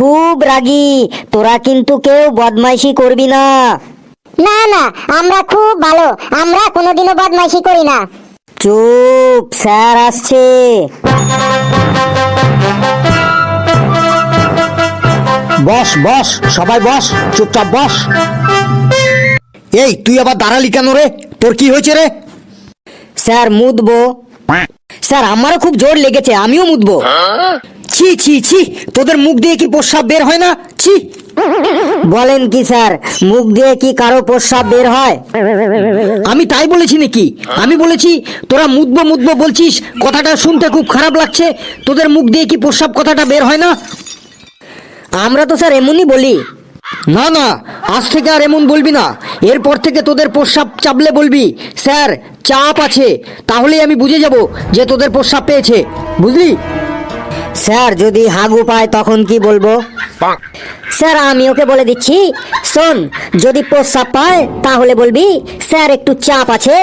খুব রাগী, তোরা কিন্তু কেউ বদমাইশি করবি না। না না, আমরা খুব ভালো, আমরা কোনোদিনও বদমাইশি করি না। চুপ, স্যার আসছে। বস বস, সবাই বস, চুপচাপ বস। এই তুই আবার দাঁড়ালি কেন রে? তোর কি হয়েছে রে? স্যার মুতবো। স্যার আমারও খুব জোর লেগেছে, আমিও মুতবো। ছি ছি ছি, তোদের মুখ দিয়ে কি প্রস্রাব বের হয় না? ছি। বলেন কি স্যার, মুখ দিয়ে কি কারো প্রস্রাব বের হয়? আমি তাই বলেছি নাকি? আমি বলেছি তোরা মুতবো মুতবো বলছিস, কথাটা শুনতে খুব খারাপ লাগছে। তোদের মুখ দিয়ে কি প্রস্রাব কথাটা বের হয় না? আমরা তো স্যার এমনই বলি। না না, আজ থেকে আর এমন বলবি না। এরপর থেকে তোদের প্রস্রাব চাপলে বলবি স্যার চাপ আছে, তাহলেই আমি বুঝে যাব যে তোদের প্রস্রাব পেয়েছে, বুঝলি? স্যার যদি হাগু পায় তখন কি বলবো? স্যার আমি ওকে বলে দিচ্ছি, শোন, যদি প্রস্রাব পায় তাহলে বলবি স্যার একটু চাপ আছে,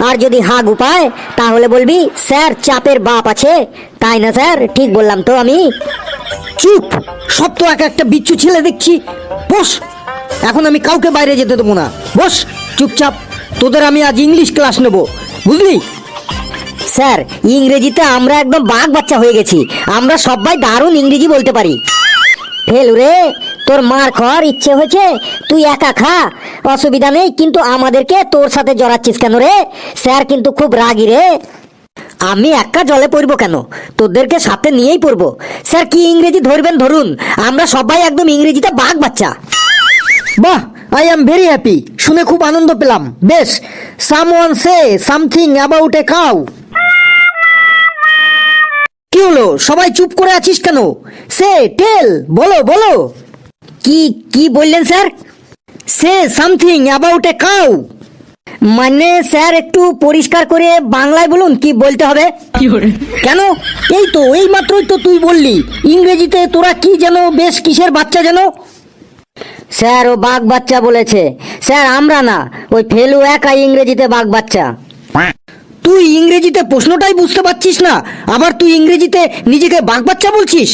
আর যদি হাগু পায় তাহলে বলবি স্যার চাপের বাপ আছে। তাই না স্যার? ঠিক বললাম তো আমি? চুপ, সব তো এক একটা বিচ্ছু ছেলে দেখছি। বস, এখন আমি কাউকে বাইরে যেতে দেবো না। বস চুপচাপ, তোদের আমি আজ ইংলিশ ক্লাস নেব, বুঝলি? স্যার ইংরেজিতে আমরা একদম বাঘ বাচ্চা হয়ে গেছি, আমরা সবাই দারুণ ইংরেজি বলতে পারি। ফেলু রে, তোর মার খাওয়ার ইচ্ছে হয়েছে, তুই একা খা, অসুবিধা নেই, কিন্তু আমাদেরকে তোর সাথে জড়াচ্ছিস কেন রে? স্যার কিন্তু খুব রাগী রে। আমি একা জলে পড়বো কেন, তোদেরকে সাথে নিয়েই পড়বো। স্যার কি ইংরেজি ধরবেন ধরুন, আমরা সবাই একদম ইংরেজিতে বাঘ বাচ্চা। বাহ, আই এম ভেরি হ্যাপি, শুনে খুব আনন্দ পেলাম। বেশ, someone say something about a cow. কি হলো, সবাই চুপ করে আছিস কেন? সে টেল, বলো বলো। কি কি বললেন sir? Say something about a cow. মানে স্যার একটু পরিষ্কার করে বাংলায় বলুন, কি বলতে হবে? কেন, এই তো এই মাত্রই তো তুই বললি ইংরেজিতে তোরা কি যেন বেশ কিসের বাচ্চা যেন। স্যার ও বাঘ বাচ্চা বলেছে স্যার, আমরা না, ওই ফেলু একাই ইংরেজিতে বাঘ বাচ্চা। তুই ইংরেজিতে প্রশ্নটাই বুঝতে পারছিস না, আবার তুই ইংরেজিতে নিজেকে বাঘ বাচ্চা বলছিস?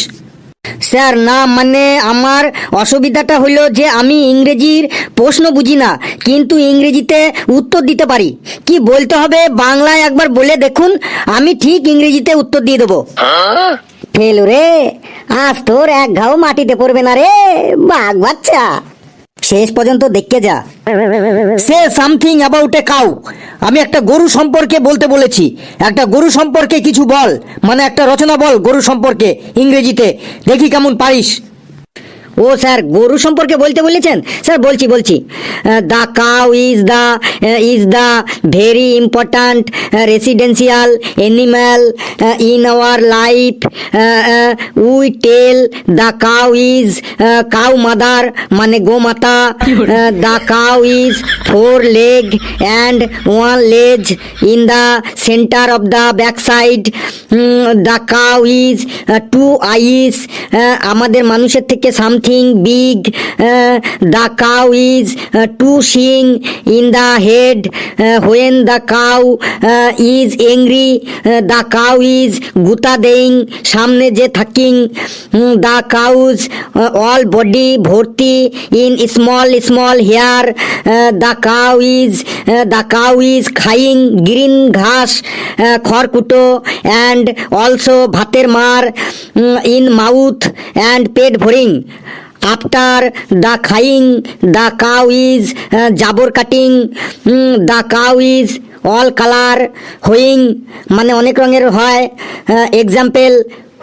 স্যার না, মানে আমার অসুবিধাটা হলো যে আমি ইংরেজির প্রশ্ন বুঝি না, কিন্তু ইংরেজিতে উত্তর দিতে পারি। কি বলতে হবে বাংলায় একবার বলে দেখুন, আমি ঠিক ইংরেজিতে উত্তর দিয়ে দেবো। ফেলু রে, আজ তোর এক ঘাও মাটিতে পড়বে না রে, বাঘ বাচ্চা। শেষ পর্যন্ত দেখে যা। Say something about a cow, আমি একটা গরু সম্পর্কে বলতে বলেছি। একটা গরু সম্পর্কে কিছু বল, মানে একটা রচনা বল গরু সম্পর্কে ইংরেজিতে, দেখি কেমন পারিস। ও স্যার গরু সম্পর্কে বলতে বলেছেন? স্যার বলছি বলছি। The cow is the very important residential animal in our life. We tell the cow is cow mother, মানে গোমাতা। The cow is 4 leg and 1 leg in the center of the backside. The cow is 2 eyes. আমাদের মানুষের থেকে something big. The cow is 2 shing in the head. When the cow is angry, the cow is গুতা দেইং, সামনে যে থাকিং। The cows all body ভর্তি in small hair. The cow is খাইং green ghas, kharkuto, and also ভাতের মার in mouth and পেট ভরিং। After the খাইং, the cow is জাবর কাটিং। The cow is all color হইং, মানে অনেক রঙের হয়। Example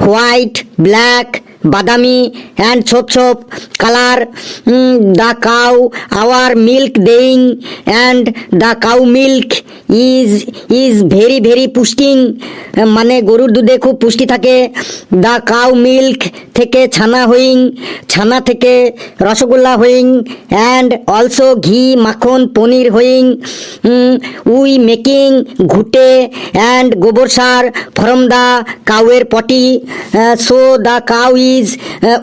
white, black, badami, and ছোপ ছোপ colour. The cow our milk দেইং, and the cow milk is very পুষ্টিং, মানে গরুর দুধে খুব পুষ্টি থাকে। দ্য কাউ মিল্ক থেকে ছানা হইং, ছানা থেকে রসগোল্লা হইং, অ্যান্ড অলসো ঘি, মাখন, পনির হইং। We making ghute and gobar sar from the কাউয়ের পটি। So the cow is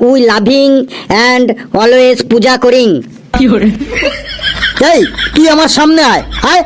we loving and always puja করিং। এই তুই আমার সামনে আয়, আয়।